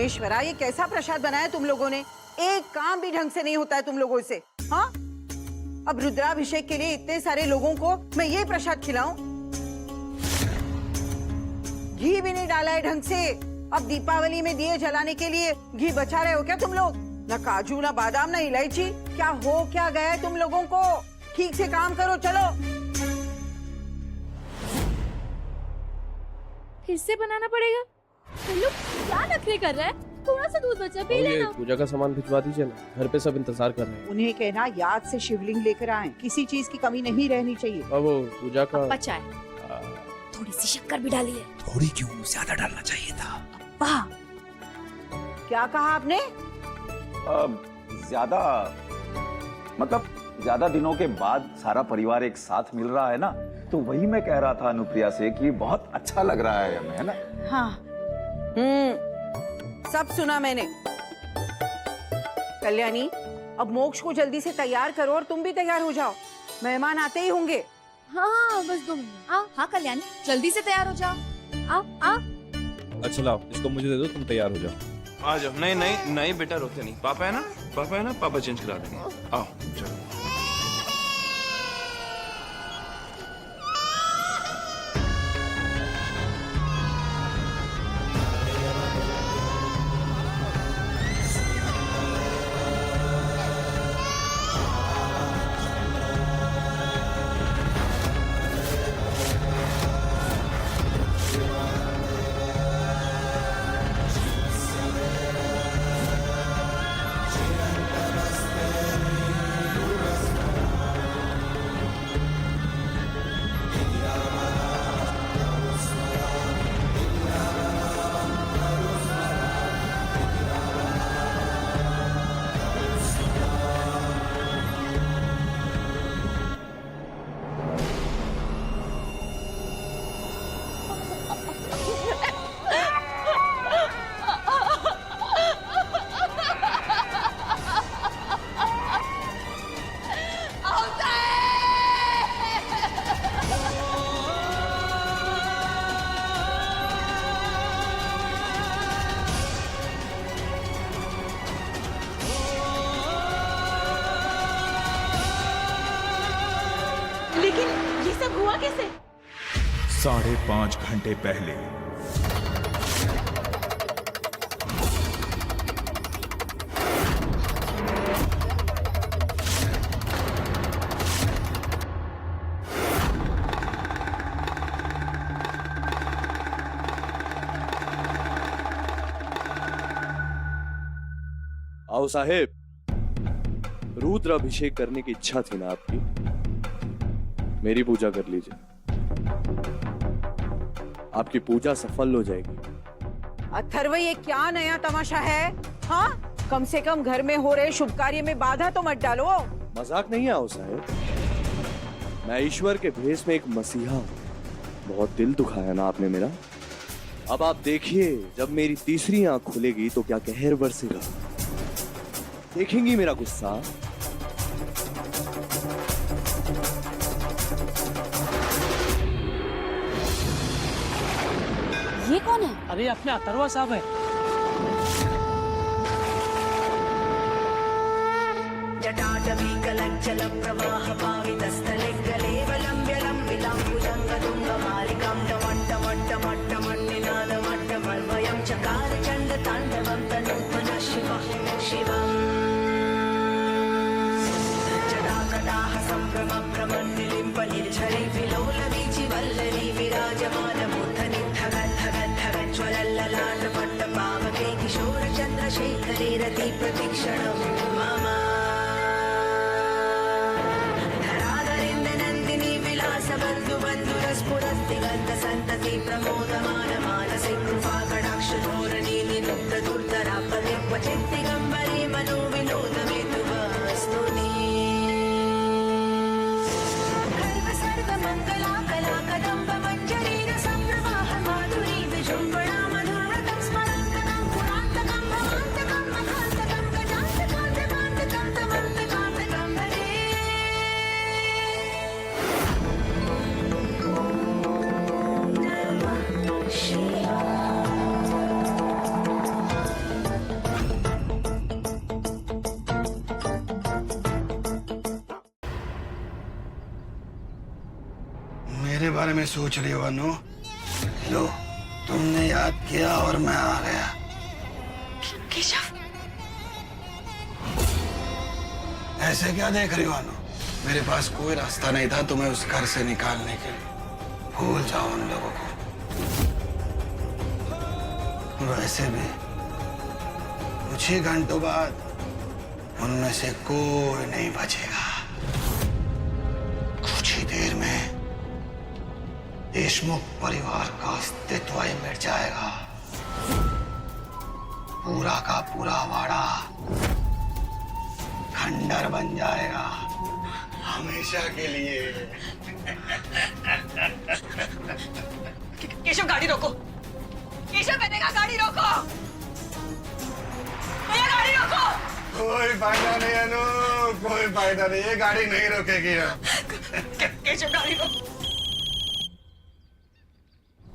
परमेश्वरा, ये कैसा प्रसाद बनाया तुम लोगों ने? एक काम भी ढंग से नहीं होता है तुम लोगों से। हाँ, अब रुद्राभिषेक के लिए इतने सारे लोगों को मैं ये प्रसाद खिलाऊं? घी भी नहीं डाला है ढंग से। अब दीपावली में दिए जलाने के लिए घी बचा रहे हो क्या तुम लोग? ना काजू, ना बादाम, ना इलायची। क्या हो क्या गया है तुम लोगों को? ठीक से काम करो, चलो। फिर से बनाना पड़ेगा। तुम लोग क्या नखरे कर रहे हैं? थोड़ा सा दूध बचा, पी लेना। पूजा का सामान भिजवा दीजिए ना, घर पे सब इंतजार कर रहे हैं। उन्हें कहना याद से शिवलिंग लेकर आए, किसी चीज की कमी नहीं रहनी चाहिए। अब वो पूजा का अप्पा चाय, थोड़ी सी शक्कर भी डाली है। थोड़ी क्यों, ज्यादा डालना चाहिए था। अप्पा, क्या कहा आपने? ज्यादा मतलब ज्यादा दिनों के बाद सारा परिवार एक साथ मिल रहा है ना, तो वही मैं कह रहा था अनुप्रिया से कि बहुत अच्छा लग रहा है हमें, है ना? हाँ, सब सुना मैंने। कल्याणी, अब मोक्ष को जल्दी से तैयार करो और तुम भी तैयार हो जाओ, मेहमान आते ही होंगे। हाँ बस 2 मिनट। हाँ कल्याणी, जल्दी से तैयार हो जाओ। आओ। अच्छा लाओ, इसको मुझे दे दो, तुम तैयार हो जाओ। आ जाओ। नहीं नहीं नहीं बेटा, रोते नहीं। पापा है ना, पापा चेंज करा देंगे। आओ चलो। लेकिन ये सब हुआ कैसे? 5.5 घंटे पहले आओ साहेब, रुद्र अभिषेक करने की इच्छा थी ना आपकी, मेरी पूजा कर लीजिए, आपकी पूजा सफल हो जाएगी। अथर्व, ये क्या नया तमाशा है? हाँ, कम से कम घर में हो रहे शुभ कार्य में बाधा तो मत डालो। मजाक नहीं आओ साहेब, मैं ईश्वर के भेष में एक मसीहा हूँ। बहुत दिल दुखाया ना आपने मेरा। अब आप देखिए, जब मेरी तीसरी आंख खुलेगी तो क्या कहर बरसेगा, देखेंगी मेरा गुस्सा। ये कौन है? अरे अपने अथर्वा साहब है। जटाटवी कलंचल प्रवाह पावितस्थले गलेवलंब्य लंबिलांबुजंगदुंगमालिकां टमट्टमट्टमट्टमट्टनिनादमट्टमर्वयं चकार चण्ड ताण्डवं तनूत्मनः शिवः शिवम् जटाकटाह सम्भ्रमं भ्रमन्निलिम्ब निर्झरी विलोलवीचि वल्लरी विराजमानमूर्धनिद्धगद्धगद्धगज्ज्वलल्ललाटपट्टपावके किशोरचन्द्रशेखरे रति प्रतीक्षणं मम धराधरेन्द्रनन्दिनी विलासबन्धुबन्धुरस्फुरस्तिगन्तसन्तति प्रमोदमान मानसे कृपाकटाक्षधोरणी निरुद्धदुर्धरापदे क्वचित् दिगम्बरे मनोविनोदमेतुवस्तुनि सर्वमङ्गला कला कदम्ब मञ्जरीन सम्प्रवाह माधुरी विजृम्भणा मधुरतं स्मरान्तकं पुरान्तकं भवान्तकं मखान्तकं गजान्तकान्तकान्तकं तमन्तकान्तकं हरे नमः शिवाय। मेरे बारे में सोच रही हो अनु? लो, तुमने याद किया और मैं आ गया। केशव, ऐसे क्या देख रही हो अनु? मेरे पास कोई रास्ता नहीं था तुम्हें उस घर से निकालने के लिए। भूल जाओ उन लोगों को। वैसे भी कुछ ही घंटों बाद उनमें से कोई नहीं बचेगा। कुछ ही देर में देशमुख परिवार का अस्तित्व ही मिट जाएगा। पूरा का पूरा वाड़ा खंडर बन जाएगा, हमेशा के लिए। केशव गाड़ी रोको। केशव, मैंने कहा गाड़ी रोको। भैया गाड़ी रोको। कोई फायदा नहीं अनु, कोई फायदा नहीं, ये गाड़ी नहीं रोकेगी ना। केशव गाड़ी रोको।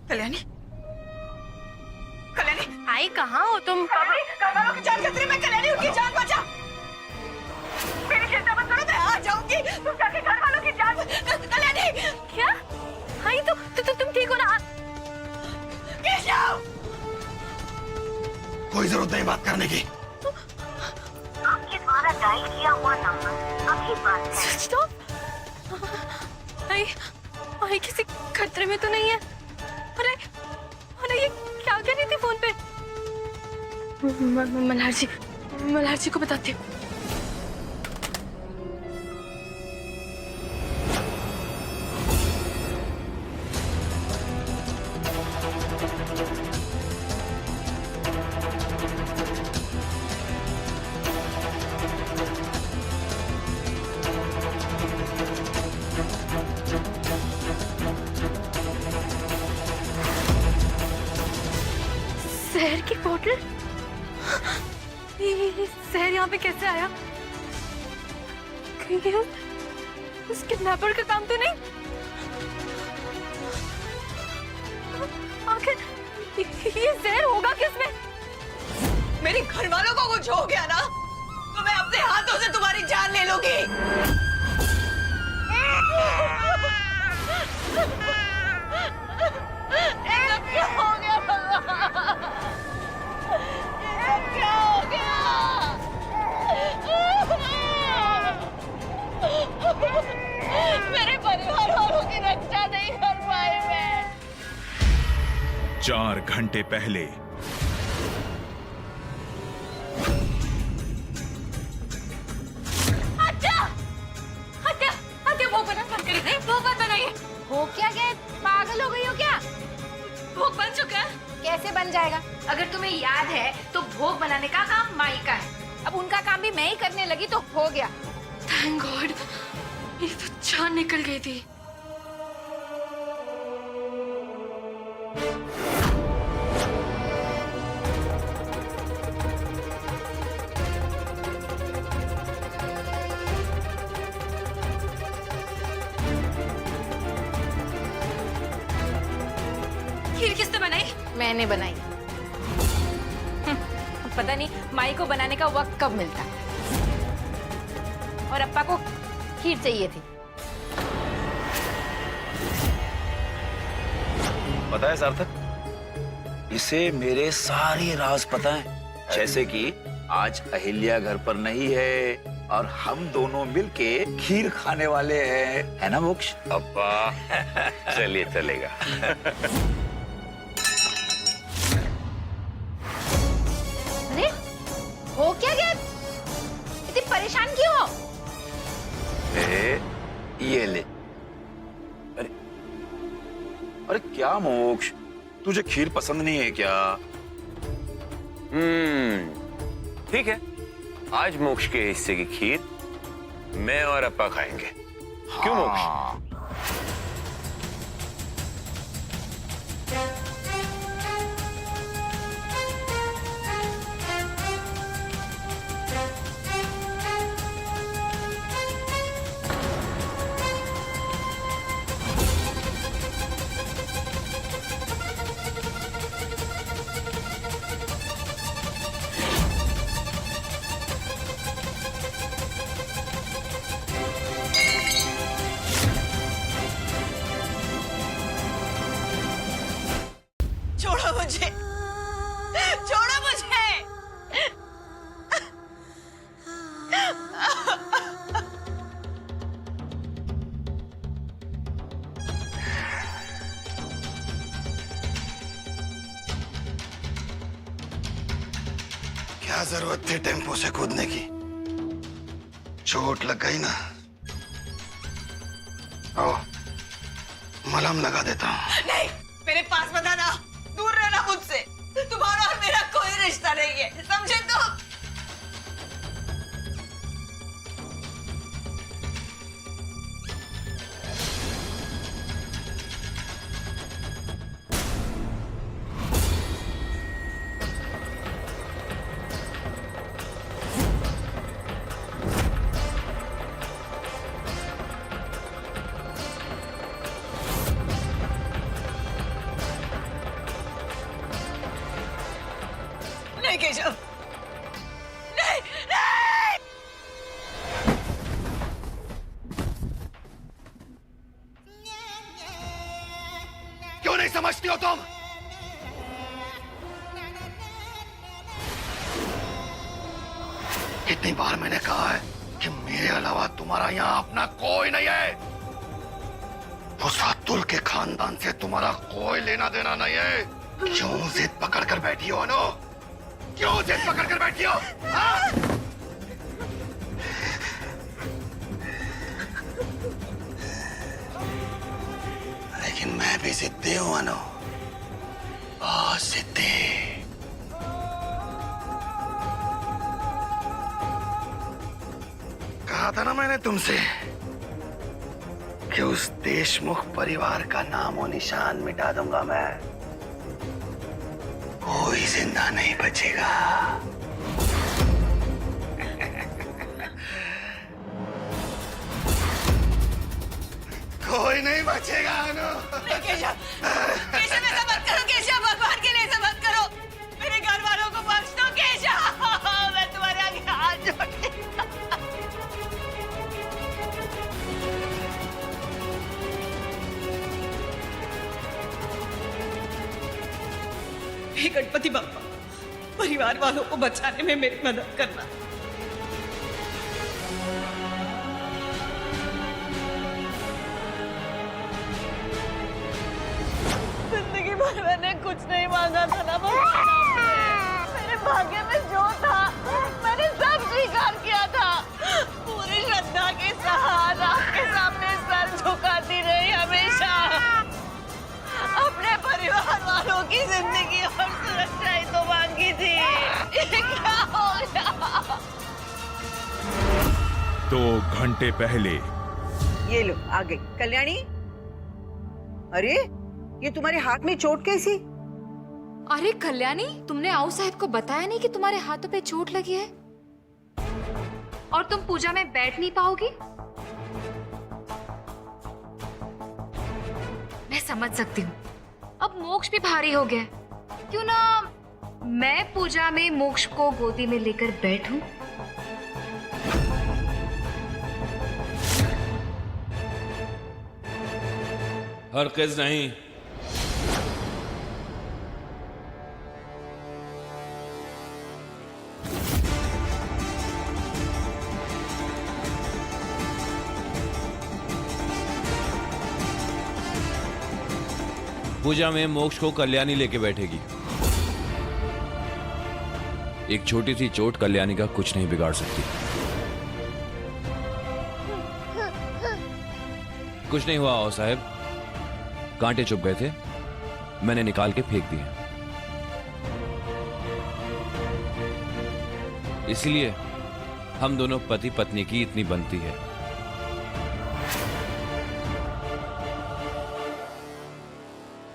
कल्याणी, कल्याणी, आई कहाँ हो तुम? घरवालों की जान खतरे में। कल्याणी, उनकी जान बचा। मेरी चिंता मत करो, मैं आ जाऊंगी। तुम जाके घरवालों की जान। कल्याणी, क्या? आई तो तुम ठीक हो ना? केशव, कोई जरूरत नहीं बात करने की। आपके द्वारा डायल किया हुआ नंबर अभी बंद है। Switch off. आई किसी खतरे में तो नहीं है? अरे ये क्या कह रही थी फोन पे? मल्हार जी को बताती हूँ। शहर की बोतल? ये शहर यहाँ पे कैसे आया? कहीं उस किडनैपर का काम तो नहीं? आखिर ये जहर होगा किसमें? मेरे घर वालों को कुछ हो गया ना तो मैं अपने हाथों से तुम्हारी जान ले लूंगी। क्या हो गया भगवान? क्या हो गया? मेरे परिवार वालों की रक्षा नहीं कर पाई मैं। 4 घंटे पहले भोग क्या गए? पागल हो गई हो क्या? भोग बन चुका है। कैसे बन जाएगा? अगर तुम्हें याद है तो भोग बनाने का काम माई का है। अब उनका काम भी मैं ही करने लगी तो हो गया। थैंक गॉड, ये तो जान निकल गई थी। खीर किसने बनाई? मैंने बनाई। पता नहीं माई को बनाने का वक्त कब मिलता है। और अप्पा को खीर चाहिए थी। पता है सार्थक, इसे मेरे सारे राज पता हैं। जैसे कि आज अहिल्या घर पर नहीं है और हम दोनों मिलके खीर खाने वाले हैं, है ना मोक्ष? अब्बा चलिए चलेगा। अरे हो क्या गया? इतनी परेशान क्यों हो? ये ले। अरे अरे क्या मोक्ष, तुझे खीर पसंद नहीं है क्या? ठीक है, आज मोक्ष के हिस्से की खीर मैं और अप्पा खाएंगे। क्यों मोक्ष? क्या जरूरत थी टेम्पो से कूदने की? चोट लग गई ना। आओ, मलहम लगा देता हूँ। नहीं, मेरे पास मत आना, दूर रहना मुझसे। तुम्हारा और मेरा कोई रिश्ता नहीं है, समझे तुम? नहीं केशव, नहीं, नहीं! क्यों नहीं समझती हो तुम? कितनी बार मैंने कहा है कि मेरे अलावा तुम्हारा यहाँ अपना कोई नहीं है। उस अतुल के खानदान से तुम्हारा कोई लेना देना नहीं है। क्यों जिद पकड़ कर बैठी हो अनु? क्यों जिद पकड़ कर बैठी हो? हाँ? लेकिन मैं भी जिद्दी हूं अनु, बहुत जिद्दी। कहा था ना मैंने तुमसे कि उस देशमुख परिवार का नामो निशान मिटा दूंगा मैं। कोई जिंदा नहीं बचेगा। कोई नहीं बचेगा अनु। नहीं केशव, केशव ऐसा मत करो केशव, भगवान के लिए ऐसा मत करो। मेरे घर वालों को बख्श दो केशव, मैं तुम्हारे आगे हाथ जोड़ती हूँ। हे गणपति बाप्पा, परिवार वालों को बचाने में मेरी मदद करना। जिंदगी भर मैंने कुछ नहीं मांगा था ना भगवान आपसे। मेरे भाग्य में जो था मैंने सब स्वीकार किया था। पूरी श्रद्धा के साथ आपके सामने सर झुकाती रही हमेशा। अपने परिवार वालों की जिंदगी और सुरक्षा ही तो मांगी थी। ये क्या हो गया? 2 घंटे पहले। ये लो आ गई कल्याणी। अरे ये तुम्हारे हाथ में चोट कैसी? अरे कल्याणी, तुमने आओ साहब को बताया नहीं कि तुम्हारे हाथों पे चोट लगी है और तुम पूजा में बैठ नहीं पाओगी? मैं समझ सकती हूँ, अब मोक्ष भी भारी हो गया। क्यों ना मैं पूजा में मोक्ष को गोदी में लेकर बैठूं? हरगिज़ नहीं। पूजा में मोक्ष को कल्याणी लेके बैठेगी। एक छोटी सी चोट कल्याणी का कुछ नहीं बिगाड़ सकती। कुछ नहीं हुआ आओ साहब, कांटे चुभ गए थे, मैंने निकाल के फेंक दिए। इसलिए हम दोनों पति पत्नी की इतनी बनती है।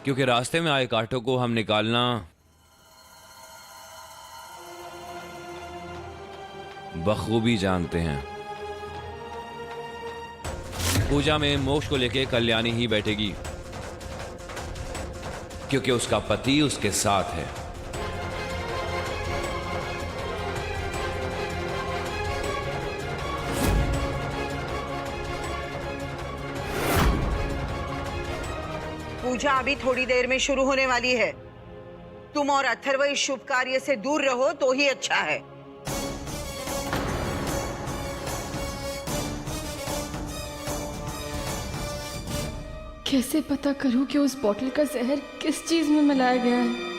क्योंकि रास्ते में आए कांटों को हम निकालना बखूबी जानते हैं। पूजा में मोक्ष को लेके कल्याणी ही बैठेगी, क्योंकि उसका पति उसके साथ है। पूजा अभी थोड़ी देर में शुरू होने वाली है। तुम और अथर्व इस शुभ कार्य से दूर रहो तो ही अच्छा है। कैसे पता करूं कि उस बोतल का जहर किस चीज में मिलाया गया है?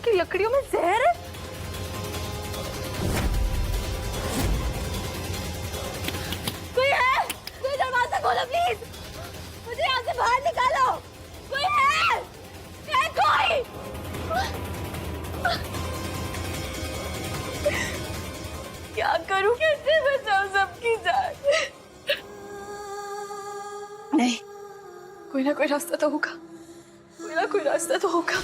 की लकड़ियों में जहर है। कोई है? कोई दरवाजा खोलो प्लीज, मुझे यहाँ से बाहर निकालो। कोई है? कोई? क्या करूं, कैसे बचाऊं सबकी जान? नहीं, कोई ना कोई रास्ता तो होगा, कोई ना कोई रास्ता तो होगा।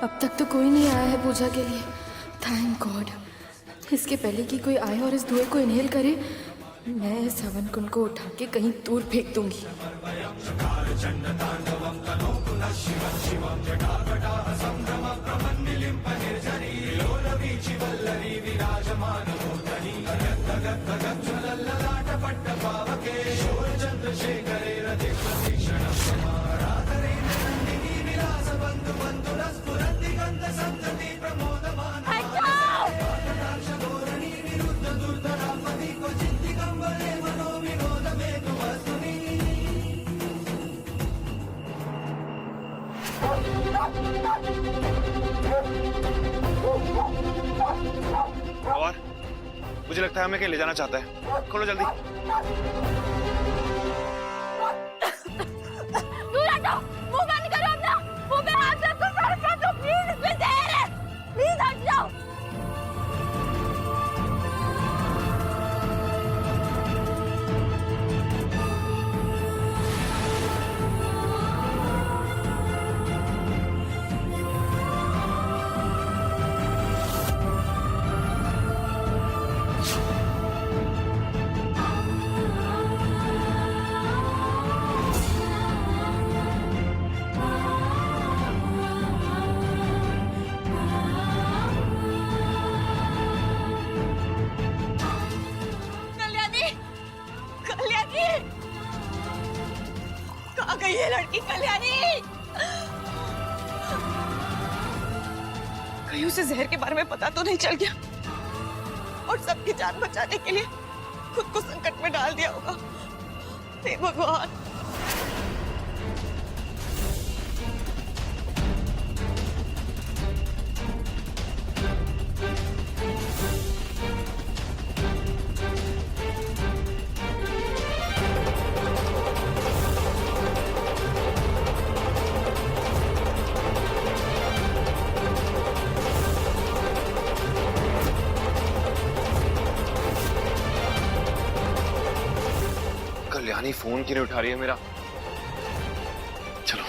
अब तक तो कोई नहीं आया है पूजा के लिए। Thank God. इसके पहले कि कोई आए और इस धुएं को इनहेल करे, मैं इस हवन कुंड को उठा के कहीं दूर फेंक दूंगी। और मुझे लगता है हमें कहीं ले जाना चाहता है। खोलो जल्दी। दूर हटो, मुंह बंद करो अपना, मुंह पे हाथ रखो, सर पे तो प्लीज, इसमें जहर है, प्लीज हट जाओ। कहाँ गई है लड़की कल्याणी? कहीं उसे जहर के बारे में पता तो नहीं चल गया और सबकी जान बचाने के लिए खुद को संकट में डाल दिया होगा। हे भगवान। कल्याणी फोन क्यों नहीं उठा रही है मेरा? चलो।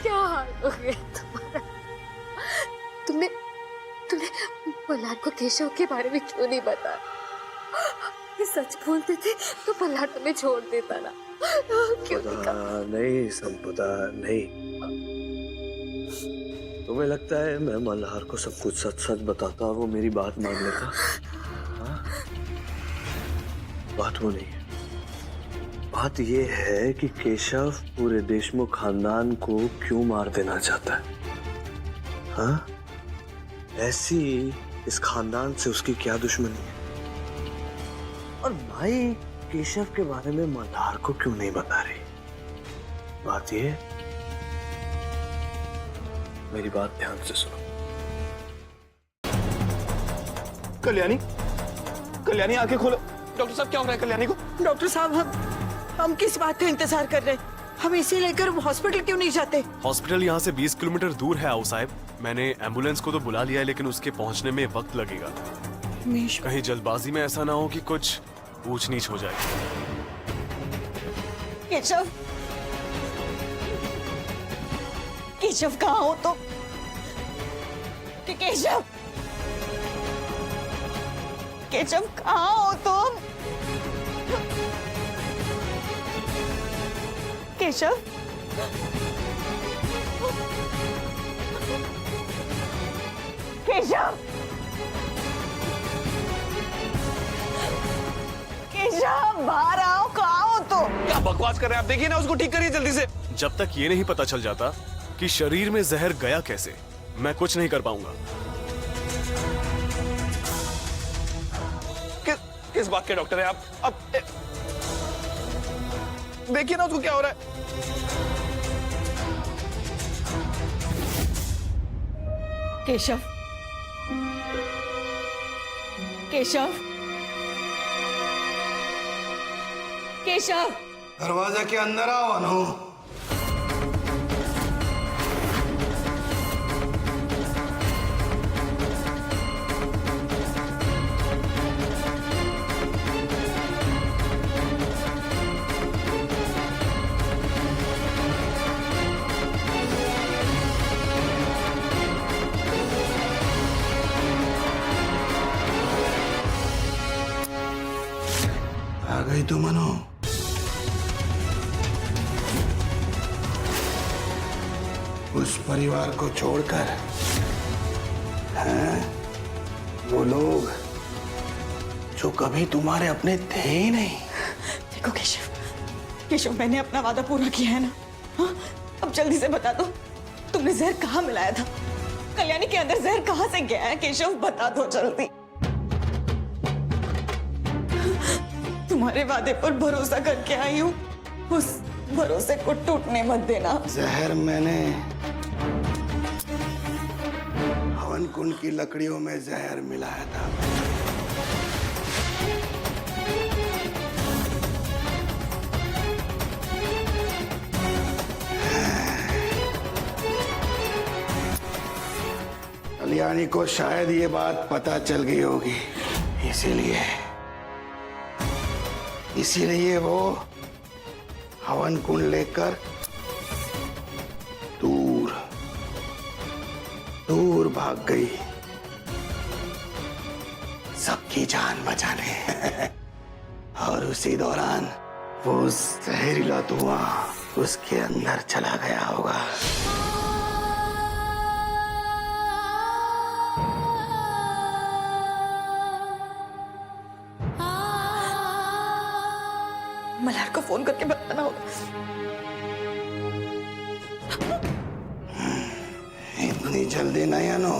क्या हाल हो गया तुम्हारा? तुमने पल्लार को केशव के बारे में क्यों नहीं बताया? ये सच बोलते थे तो पल्लार तुम्हें छोड़ देता ना। क्यों नहीं कहा? नहीं संपदा नहीं। तुम्हें लगता है मैं मल्हार को सब कुछ सच सच बताता और वो मेरी बात मान लेता? हाँ? बात वो नहीं है। बात ये है कि केशव पूरे देशमुख खानदान को क्यों मार देना चाहता है? हाँ? ऐसी इस खानदान से उसकी क्या दुश्मनी है? और माई केशव के बारे में मल्हार को क्यों नहीं बता रही? बात ये, मेरी बात ध्यान से सुनो। कल्याणी आंखें खोलो। डॉक्टर साहब क्या हो रहा है कल्याणी को? डॉक्टर साहब, हम किस बात का इंतजार कर रहे हैं? हम इसे लेकर हॉस्पिटल क्यों नहीं जाते? हॉस्पिटल यहाँ से 20 किलोमीटर दूर है आओ साहब। मैंने एम्बुलेंस को तो बुला लिया है, लेकिन उसके पहुंचने में वक्त लगेगा। कहीं जल्दबाजी में ऐसा ना हो कि कुछ ऊंच नीच हो जाए। केशव, केशव कहाँ हो तुम? केशव, केशव कहाँ हो तुम? केशव, केशव, केशव बाहर आओ, कहाँ हो तुम? क्या बकवास कर रहे हैं आप? देखिए ना, उसको ठीक करिए जल्दी से। जब तक ये नहीं पता चल जाता कि शरीर में जहर गया कैसे, मैं कुछ नहीं कर पाऊंगा। किस बात के डॉक्टर हैं आप? अब देखिए ना उसको क्या हो रहा है। केशव, केशव, केशव, दरवाजा के अंदर आओ अनु। आ गई तुम अनु? उस परिवार को छोड़कर, हैं? वो लोग जो कभी तुम्हारे अपने थे ही नहीं। देखो केशव, केशव मैंने अपना वादा पूरा किया है ना? हाँ? अब जल्दी से बता दो, तुमने जहर कहाँ मिलाया था? कल्याणी के अंदर जहर कहाँ से गया है? केशव बता दो जल्दी। तुम्हारे वादे पर भरोसा करके आई हूँ, उस भरोसे को टूटने मत देना। जहर मैंने हवन कुंड की लकड़ियों में जहर मिलाया था। कल्याणी को शायद ये बात पता चल गई होगी, इसीलिए वो हवन कुंड लेकर दूर भाग गई, सबकी जान बचाने। और उसी दौरान वो जहरीला धुआं उसके अंदर चला गया होगा। मल्हार को फोन करके बताना होगा। इतनी जल्दी नहीं अनु।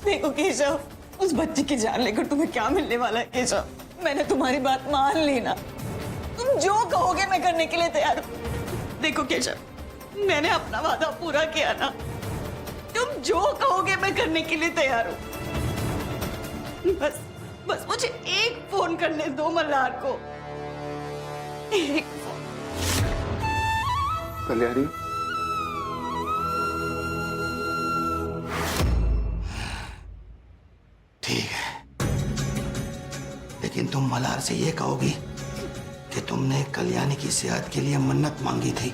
देखो केशव, उस बच्ची की जान लेकर तुम्हें क्या मिलने वाला है केशव? मैंने तुम्हारी बात मान ली ना। तुम जो कहोगे मैं करने के लिए तैयार हूँ। देखो केशव, मैंने अपना वादा पूरा किया ना। तुम जो कहोगे मैं करने के लिए तैयार हूँ। बस मुझे एक फोन करने दो मल्हार को, एक फोन। कल्याणी, ठीक है, लेकिन तुम मल्हार से ये कहोगी कि तुमने कल्याणी की सेहत के लिए मन्नत मांगी थी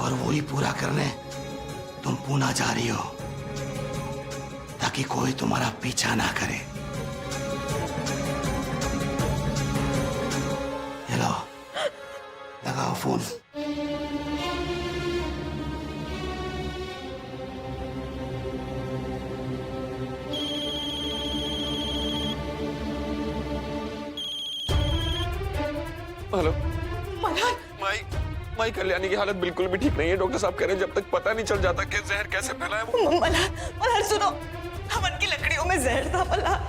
और वही पूरा करने तुम पुणे जा रही हो, ताकि कोई तुम्हारा पीछा ना करे। ये लो, लगाओ फोन। हेलो मल्हार, माई कल्याणी की हालत बिल्कुल भी ठीक नहीं है। डॉक्टर साहब कह रहे हैं जब तक पता नहीं चल जाता कि जहर कैसे फैला है वो। मल्हार सुनो, हवन की लकड़ियों में जहर था मल्हार।